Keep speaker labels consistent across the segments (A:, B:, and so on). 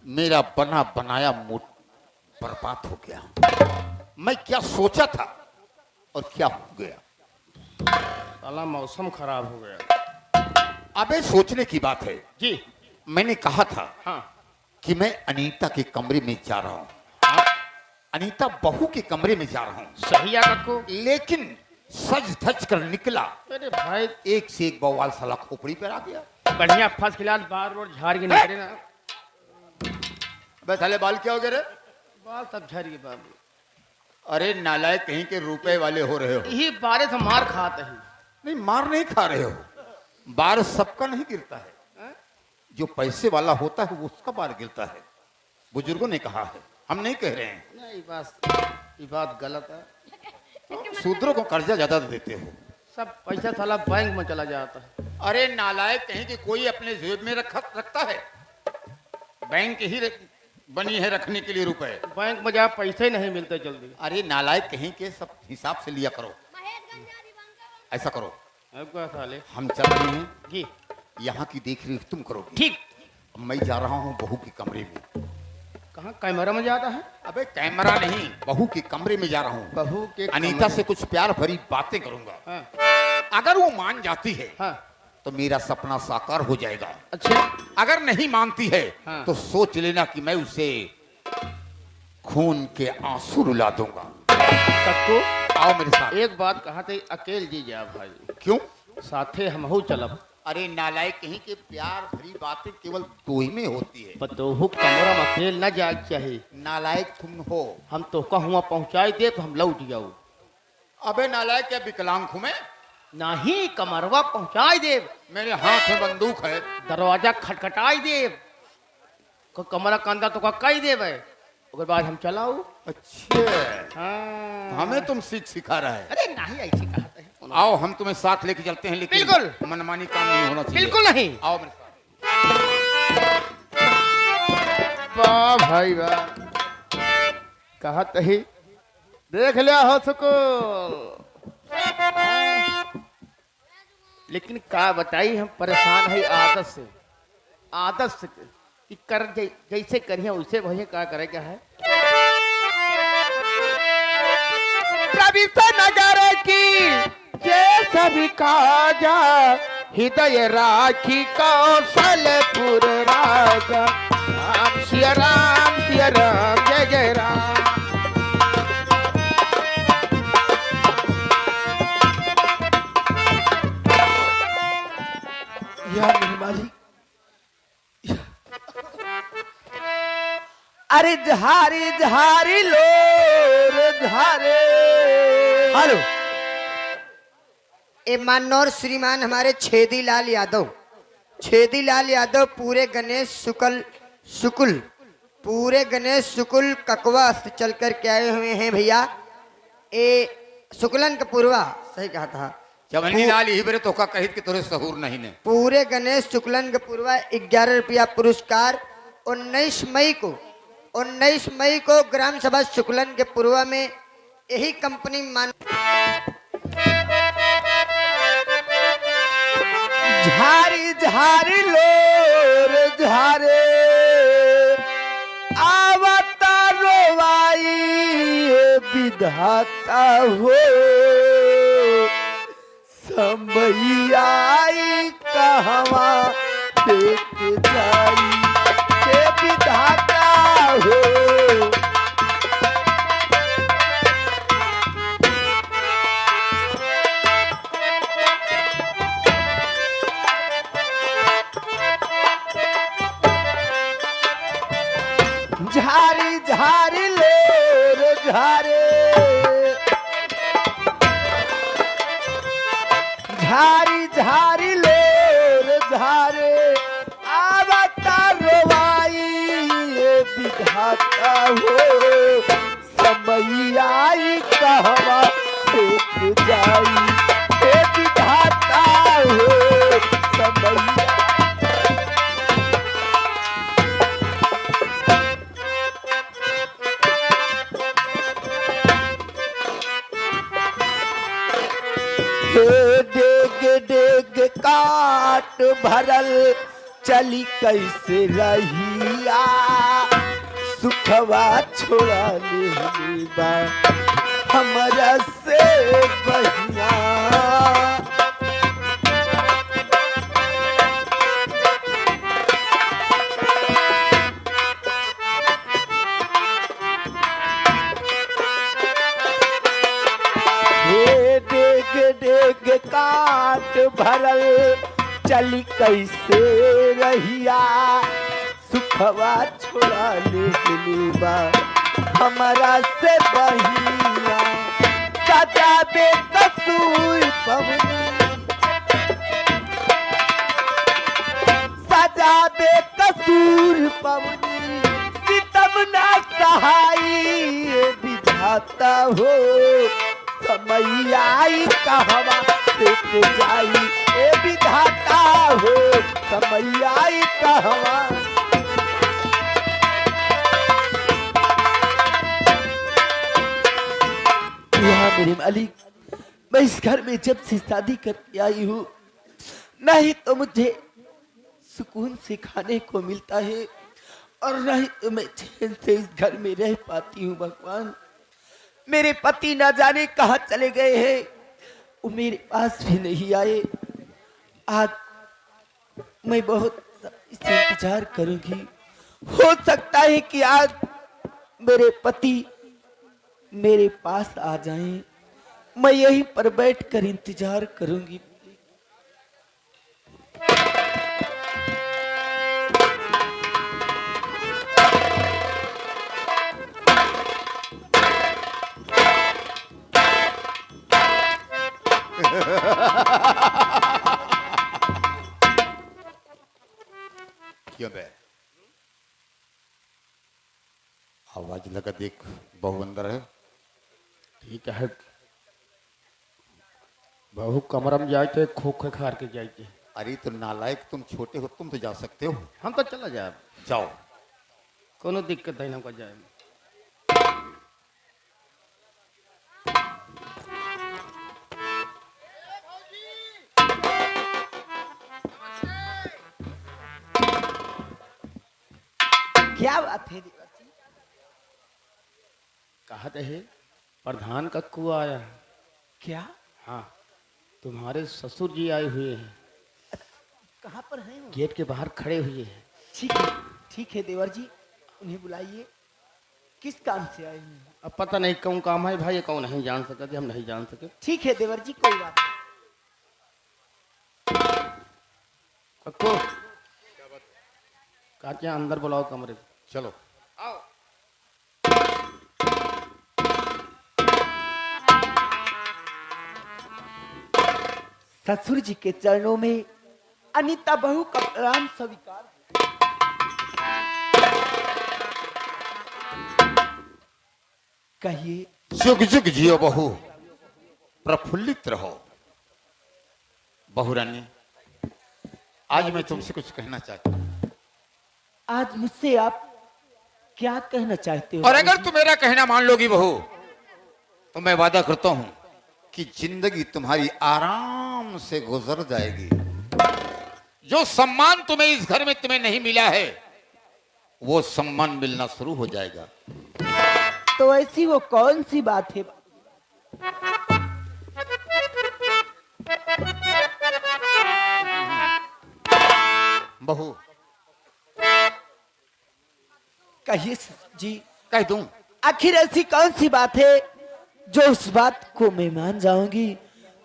A: मेरा बना बनाया मूड बर्बाद हो गया। मैं क्या सोचा था और क्या हो गया।
B: साला मौसम खराब हो गया।
A: अबे सोचने की बात है
B: जी।
A: मैंने कहा था
B: हाँ
A: कि मैं अनीता के कमरे में जा रहा हूँ।
B: हाँ
A: अनीता बहू के कमरे में जा रहा हूँ।
B: सही है कक्कू।
A: लेकिन सज धज कर निकला,
B: अरे भाई
A: एक से एक बवाल साला खोपड़ी पर आ गया।
B: बढ़िया फर्स्ट क्लास बार रोड झाड़ के निकले ना।
A: अबे साले बाल क्या हो गए रे?
B: बाल सब झड़ गए बाबू।
A: अरे नालायक कहीं के रुपए वाले हो रहे हो।
B: यही बारे से मार खाते हैं।
A: नहीं मार नहीं खा रहे हो। बार सबका नहीं गिरता है, जो पैसे वाला होता है वो उसका बार गिरता है। बुजुर्गों ने कहा है, हम नहीं कह रहे हैं।
B: नहीं ये बात गलत है।
A: शूद्रों को कर्जा ज्यादा देते हो।
B: सब पैसा साला बैंक में चला जाता है।
A: अरे नालायक कहीं कि कोई अपने जेब में रखता है। बैंक ही बनी है रखने के लिए रुपए।
B: बैंक में जा पैसे ही नहीं मिलते जल्दी।
A: अरे नालायक कहीं के सब हिसाब से लिया करो। ऐसा करो,
B: आपका साले
A: हम चल रहे हैं
B: जी।
A: यहाँ की देख रेख तुम करोगी।
B: ठीक।
A: मैं जा रहा हूँ बहू के कमरे में।
B: कहाँ कैमरा में जाता है?
A: अबे कैमरा नहीं, बहू के कमरे में जा रहा हूँ।
B: बहू के
A: अनीता से कुछ प्यार भरी बातें करूंगा।
B: हाँ
A: अगर वो मान जाती है
B: हाँ।
A: तो मेरा सपना साकार हो जाएगा।
B: अच्छा।
A: अगर नहीं मानती है
B: हाँ।
A: तो सोच लेना कि मैं उसे खून के आंसू रुला दूंगा।
B: कक्कू
A: आओ मेरे साथ।
B: एक बात कहा थे, अकेले जी जा भाई।
A: क्यों?
B: साथे हमहू चलब।
A: अरे नालायक कहीं के प्यार भरी बातें केवल दो ही में होती है।
B: पतोहू कमरा में अकेले न जाए चाहिए।
A: नालायक तुम हो।
B: हम तो कहूँ पहुँचाई दे तो हम लौट जाऊ।
A: अबे नालायक क्या विकलांग हूं मैं?
B: नहीं कमरवा पहुँचाई दे।
A: मेरे हाथ में बंदूक है।
B: दरवाजा खटखटाई दे। कमरा के अंदर तो कही देवे। उसके बाद हम चलाऊ।
A: अच्छे
B: हाँ।
A: हमें तुम सीख सिखा रहा है।
B: अरे नहीं ऐसी कहते हैं।
A: आओ हम तुम्हें साथ लेके चलते हैं, लेकिन
B: बिल्कुल।
A: मनमानी काम नहीं होना चाहिए।
B: बिल्कुल नहीं।
A: आओ मेरे साथ।
B: वाह भाई वाह। कहत ही देख लिया हो सुकूल। लेकिन का बताई हम परेशान है आदत से। आदत से कि कर जैसे करिए वैसे भैया क्या करेगा है। कभी तो नजारे की जैसा भी काजा हृदय राखी कौशलपुर राजा। राम सिया राम जय जय राम।
C: या मेरे मालिक। अरे झारी झारी लोर झारे।
D: हेलो ए मानौर श्रीमान हमारे छेदीलाल यादव। छेदीलाल यादव पूरे गणेश शुक्ल ककवा से चल कर के आए हुए हैं भैया। ए शुक्लन का पूर्वा सही कहा था।
A: चवन्नी लाल ही बरे तो का कहित कि तोरे सहूर नहीं ने।
D: पूरे गणेश शुक्लन का पूर्वा 11 रुपया पुरस्कार 19 मई को ग्राम सभा शुक्लन के पूर्वा में यही कंपनी मान
C: झारी झारी लोर झारे। आवता रोवाई विधाता हो। समैयाई कहवा फेंक जाई के विधाता हो। झारी झारी लोर झारे। झारी झारी लोर झारे। आवता रोवाई विधाता हो। समैयाई कहवा फेंक जाई हे विधाता हो। समैया डेग डेग काट भरल चली कैसे रहिया सुखवा छोड़ा ले बा हमरा से बहिया डेग डेग काट भरल चली कैसे रहिया सुखवा छोड़ा ले बा हमारा से बहिया सजा बेकसूर पवनी सजा बेकसूर पवनी सितम ना सहाई विधाता हो समय आई कहवा देख जाई ए विधाता हो समय आई कहवा यहाँ मेरे मालिक मैं इस घर में जब से शादी करके आई हूँ नहीं तो मुझे सुकून से खाने को मिलता है और नहीं तो मैं चैन से इस घर में रह पाती हूँ। भगवान मेरे पति ना जाने कहाँ चले गए हैं वो मेरे पास भी नहीं आए। आज मैं बहुत इससे इंतजार करूंगी हो सकता है कि आज मेरे पति मेरे पास आ जाएं मैं यहीं पर बैठकर इंतजार करूंगी।
A: क्यों बे आवाज लगा देख बहू अंदर है।
B: ठीक है बहू कमरा में जाए खोखे खार के जाए।
A: अरे तो नालायक तुम छोटे हो तुम तो जा सकते हो।
B: हम तो चला जाए
A: जाओ
B: कोनो दिक्कत है हमको जाए।
C: क्या बात है देवाजी?
B: कहा है प्रधान का कुआ आया है।
C: क्या
B: हाँ तुम्हारे ससुर जी आए हुए हैं
C: कहाँ पर है वो?
B: गेट के बाहर खड़े हुए हैं।
C: ठीक है देवर जी उन्हें बुलाइए। किस काम से आए हैं?
B: अब पता नहीं कौन काम है भाई कौन नहीं जान सके हम नहीं जान सके।
C: ठीक है देवर जी कोई बात
B: कक्को काके अंदर बुलाओ कमरे।
A: चलो
B: आओ।
C: ससुर जी के चरणों में अनीता बहू का प्रणाम स्वीकार। कहिए।
A: जुग जुग जियो बहू प्रफुल्लित रहो। बहू रानी आज मैं तुमसे कुछ कहना चाहता हूँ।
C: आज मुझसे आप क्या कहना चाहते हो?
A: और अगर तुम मेरा कहना मान लोगी बहू तो मैं वादा करता हूं कि जिंदगी तुम्हारी आराम से गुजर जाएगी। जो सम्मान तुम्हें इस घर में तुम्हें नहीं मिला है वो सम्मान मिलना शुरू हो जाएगा।
C: तो ऐसी वो कौन सी बात है?
A: बहू
C: कहिए जी।
A: कह दूं?
C: आखिर ऐसी कौन सी बात है जो उस बात को मैं मान जाऊंगी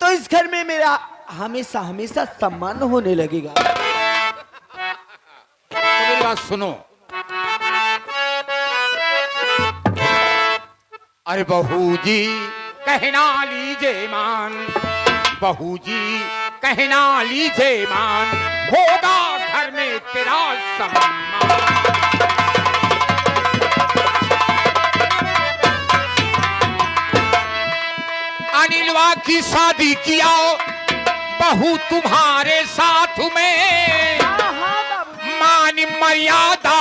C: तो इस घर में मेरा हमेशा हमेशा सम्मान होने लगेगा।
A: तो मेरी बात सुनो। अरे बहू जी कहना लीजिए मान, बहू जी कहना लीजिए मान, होगा घर में तेरा सम्मान। अनिलवा की शादी किया बहू तुम्हारे साथ में, मान मर्यादा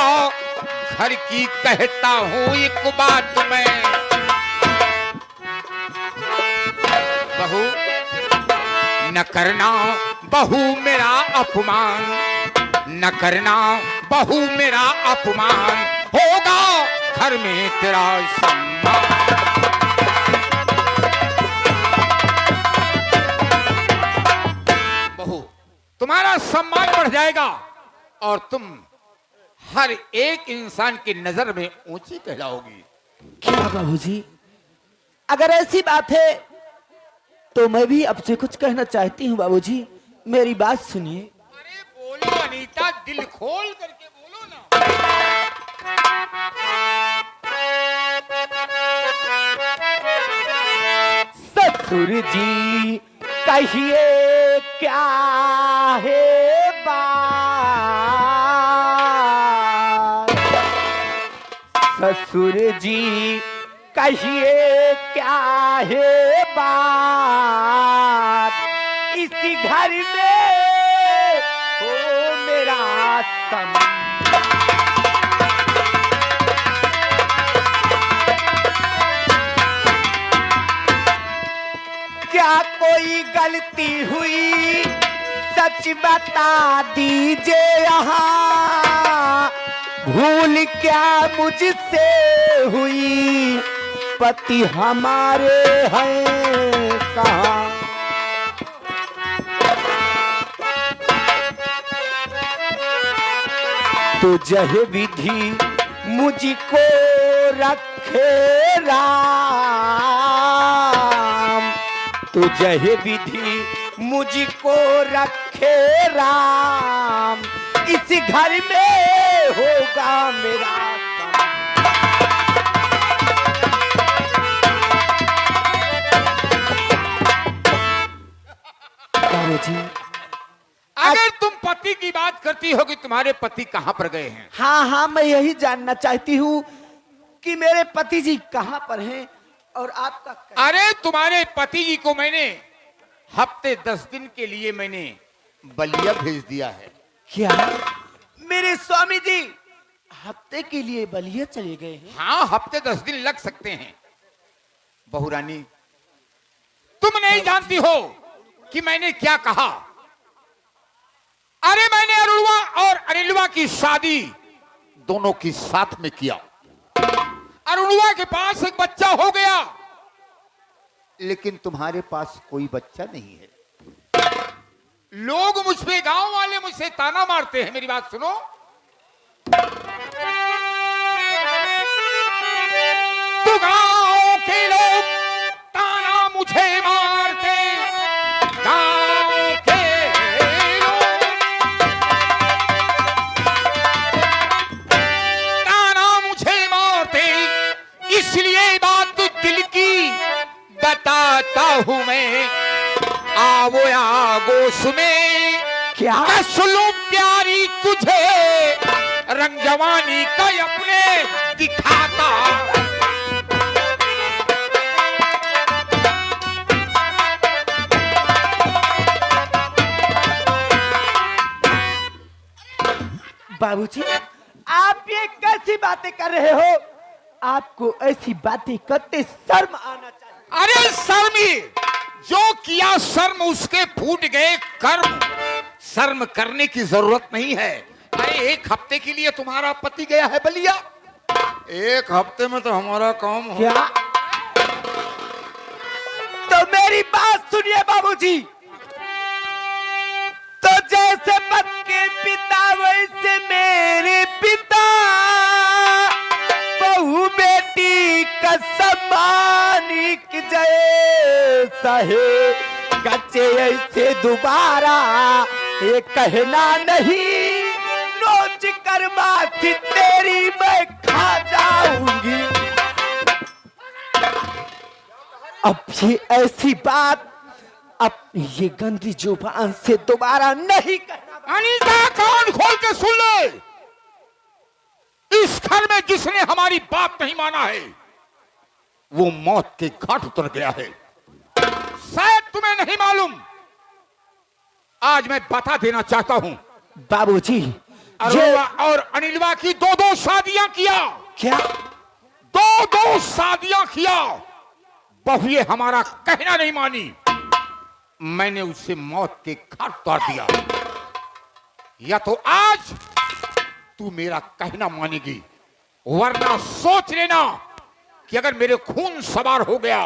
A: घर की कहता हूँ एक बात मैं। बहू न करना बहू मेरा अपमान, न करना बहू मेरा अपमान, होगा घर में तेरा सम्मान। बहू तुम्हारा सम्मान बढ़ जाएगा और तुम हर एक इंसान की नजर में ऊंची कहलाओगी।
C: क्या बाबूजी, अगर ऐसी बात है तो मैं भी आपसे कुछ कहना चाहती हूँ बाबूजी, मेरी बात सुनिए।
A: अरे बोलो अनीता, दिल खोल करके बोलो ना।
C: ससुर जी कहिए क्या है बात, ससुर जी कहिए क्या है बात, इसी घर में हो मेरा सम्मान। क्या कोई गलती हुई सच बता दीजिए यहाँ, भूल क्या मुझसे हुई पति हमारे हैं कहाँ। तो जह विधि मुझको रखे राम, तो जह विधि मुझको रखे राम, इस घर में होगा मेरा बाबूजी।
A: अगर तुम पति की बात करती हो कि तुम्हारे पति कहां पर गए हैं?
C: हाँ हाँ, मैं यही जानना चाहती हूँ कि मेरे पति जी कहाँ पर हैं और आपका
A: अरे तुम्हारे पति जी को मैंने हफ्ते 10 दिन के लिए मैंने बलिया भेज दिया है।
C: क्या मेरे स्वामी जी हफ्ते के लिए बलिया चले गए हैं?
A: हाँ, हफ्ते 10 दिन लग सकते हैं। बहू रानी, तुम नहीं जानती हो कि मैंने क्या कहा। अरे मैंने अरुणवा और अनिलवा की शादी दोनों की साथ में किया। अरुणवा के पास एक बच्चा हो गया, लेकिन तुम्हारे पास कोई बच्चा नहीं है। लोग मुझ पे, गांव वाले मुझसे ताना मारते हैं। मेरी बात सुनो। तो गांव के लोग ताना मुझे मारते, गांव के लोग ताना मुझे मारते, इसलिए बात दिल की बताता हूं मैं। आवो आगोश में
C: क्या
A: कसलू प्यारी तुझे, रंग जवानी का अपने दिखाता।
C: बाबूजी, आप ये कैसी बातें कर रहे हो? आपको ऐसी बातें करते शर्म आना चाहिए।
A: अरे शर्मी, जो किया शर्म उसके फूट गए कर्म, शर्म करने की जरूरत नहीं है। अरे एक हफ्ते के लिए तुम्हारा पति गया है बलिया, एक हफ्ते में तो हमारा काम हो।
C: क्या? तो मेरी बात सुनिए बाबूजी। तो जैसे पत के पिता वैसे मेरे पिता, बहू बेटी का सम्मान की जैसा है, कच्चे ऐसे दोबारा ये कहना नहीं, नोच कर माथी तेरी मैं खा जाऊंगी। अब ये ऐसी बात अपनी ये गंदी जुबान से दोबारा नहीं कहना।
A: अनीता, कान खोल के सुन ले। इस घर में जिसने हमारी बात नहीं माना है वो मौत के घाट उतर गया है। शायद तुम्हें नहीं मालूम, आज मैं बता देना चाहता हूं।
C: बाबूजी,
A: अरुणवा और अनिलवा की 2-2 शादियां किया।
C: क्या?
A: 2-2 शादियां किया। बहुए हमारा कहना नहीं मानी। मैंने उसे मौत के घाट उतार दिया, या तो आज तू मेरा कहना मानेगी, वरना सोच लेना कि अगर मेरे खून सवार हो गया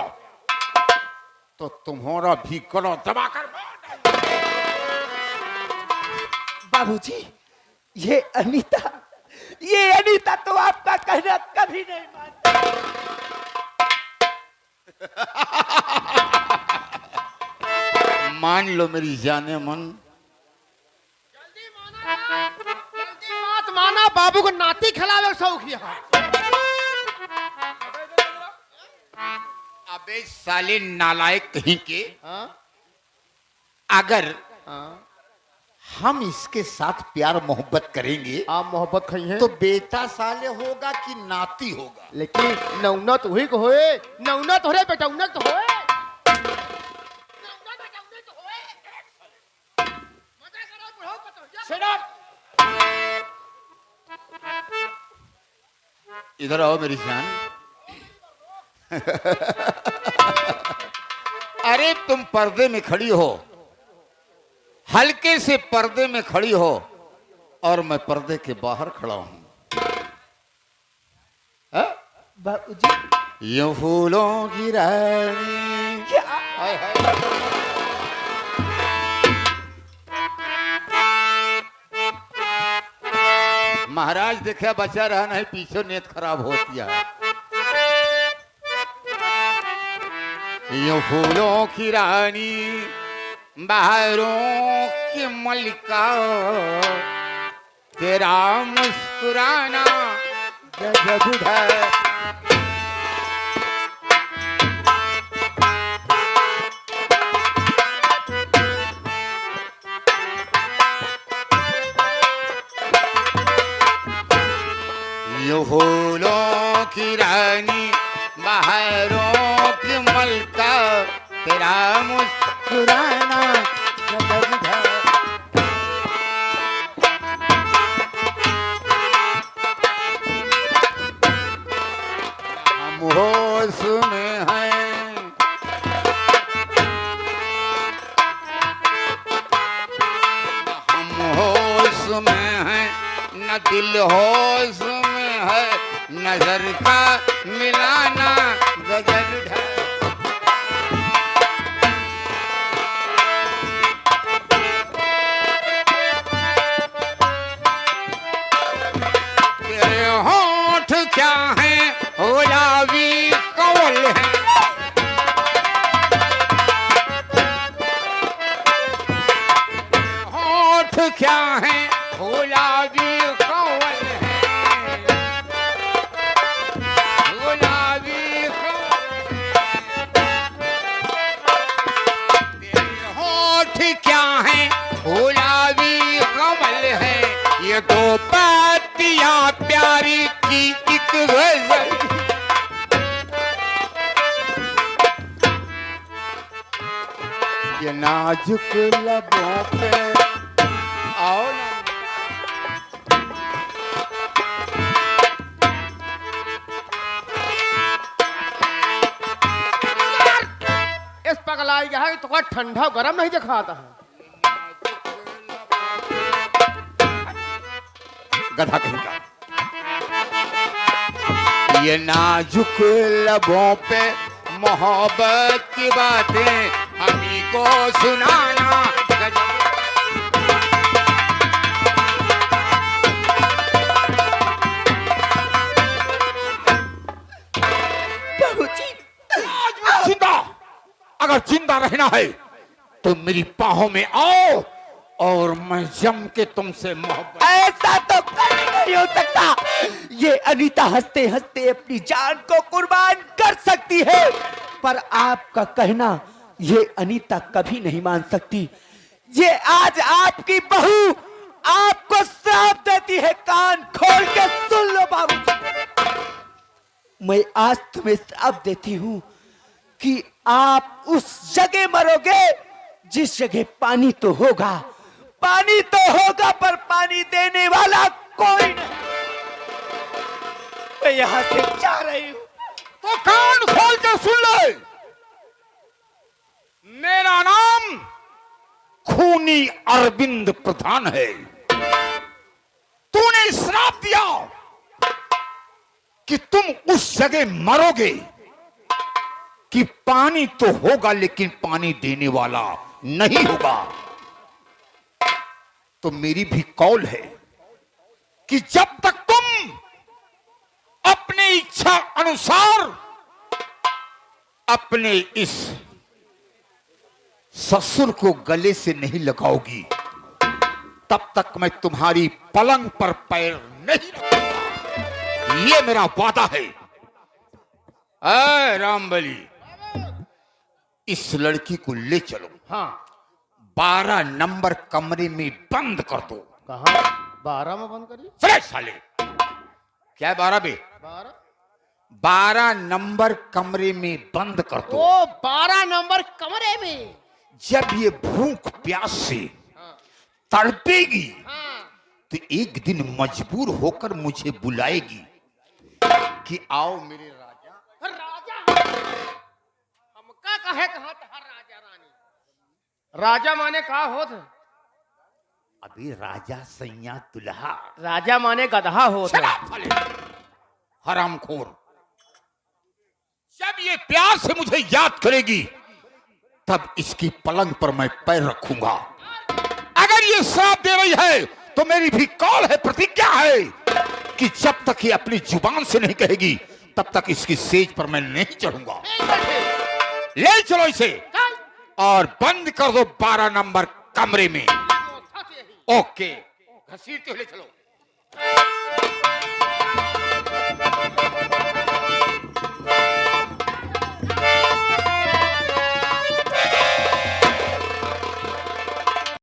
A: तो तुम्हारा भी गला दबाकर मार डालूंगा।
C: बाबूजी, ये अनीता तो आपका कहना कभी नहीं मानती।
A: मान लो मेरी जाने मन।
B: जल्दी बात माना, बाबू को नाती खिलावे शौक यहाँ।
A: अबे साले नालायक कहीं के,
B: हाँ?
A: अगर
B: हाँ?
A: हम इसके साथ प्यार मोहब्बत करेंगे
B: आप मोहब्बत खई हैं
A: तो बेटा साले होगा कि नाती होगा?
B: लेकिन नौना तो हुई को होए, नौना तो रे बेटा उन्नत तो होए।
A: Shut up! इधर आओ मेरी जान। अरे तुम पर्दे में खड़ी हो, हल्के से पर्दे में खड़ी हो, और मैं पर्दे के बाहर खड़ा हूं।
C: बाबूजी,
A: यूं फूलों की रानी।
C: क्या?
A: हाय हाय। महाराज देखा बचा रहा नहीं, पीछे नेत खराब होती है। यूं फूलों की रानी, बहारों की मलिका, तेरा मुस्कुराना गजब है। यूं फूलों की रानी, बहारों की मलका, तेरा मुस्कुराना गजब है। हम होश में हैं, हम होश में हैं, न दिल होश में है, नजर का मिलाना गजब है। तेरे होठ क्या है, गुलाबी कवल है, होठ क्या है, गुलाबी कवल है, गुलाबी कवल है। तेरे होठ क्या है, गुलाबी कवल है, ये दो पातियां प्यारी की एक गजल। ये नाजुक लबों पे आओ ना।
B: इस पगलाई गया है तो ठंडा गरम नहीं दिखाता है।
A: गधा कहीं का। ये नाजुक लबों पे मोहब्बत की बातें हमी को सुनाना गजब।
C: बाबूजी,
A: जिंदा, अगर जिंदा रहना है तो मेरी बाहों में आओ और मैं जम के तुमसे मोहब्बत।
C: ऐसा तो कभी नहीं हो सकता। ये अनीता हंसते हंसते अपनी जान को कुर्बान कर सकती है, पर आपका कहना ये अनीता कभी नहीं मान सकती। ये आज आपकी बहू आपको श्राप देती है। कान खोल के सुन लो बाबूजी, मैं आज तुम्हें श्राप देती हूँ कि आप उस जगह मरोगे जिस जगह पानी तो होगा, पानी तो होगा पर पानी देने वाला कोई नहीं। मैं यहाँ से जा रही हूँ।
A: तो कान खोल के सुन ले, मेरा नाम खूनी अरविंद प्रधान है। तूने श्राप दिया कि तुम उस जगह मरोगे कि पानी तो होगा लेकिन पानी देने वाला नहीं होगा। तो मेरी भी कौल है कि जब तक तुम अपने इच्छा अनुसार अपने इस ससुर को गले से नहीं लगाओगी तब तक मैं तुम्हारी पलंग पर पैर नहीं रखूंगा। ये मेरा वादा है। ऐ रामबली, इस लड़की को ले चलो।
B: हाँ।
A: 12 नंबर कमरे में बंद कर दो।
B: कहा 12 में बंद करिए?
A: चले साले, क्या है 12 में? 12 नंबर कमरे में बंद कर दो।
B: ओ 12 नंबर कमरे में।
A: जब ये भूख प्यास से तड़पेगी तो एक दिन मजबूर होकर मुझे बुलाएगी कि आओ मेरे राजा।
B: राजा हमका कहे कहा था राजा रानी? राजा माने कहा होत?
A: अभी राजा सैया दुल्हा।
B: राजा माने गधा होत।
A: हरामखोर, जब ये प्यार से मुझे याद करेगी तब इसकी पलंग पर मैं पैर रखूंगा। अगर ये श्राप दे रही है तो मेरी भी कौल है, प्रतिज्ञा है कि जब तक ये अपनी जुबान से नहीं कहेगी तब तक इसकी सेज पर मैं नहीं चढ़ूंगा। ले चलो इसे और बंद कर दो 12 नंबर कमरे में। ओके, घसीटते हुए ले चलो।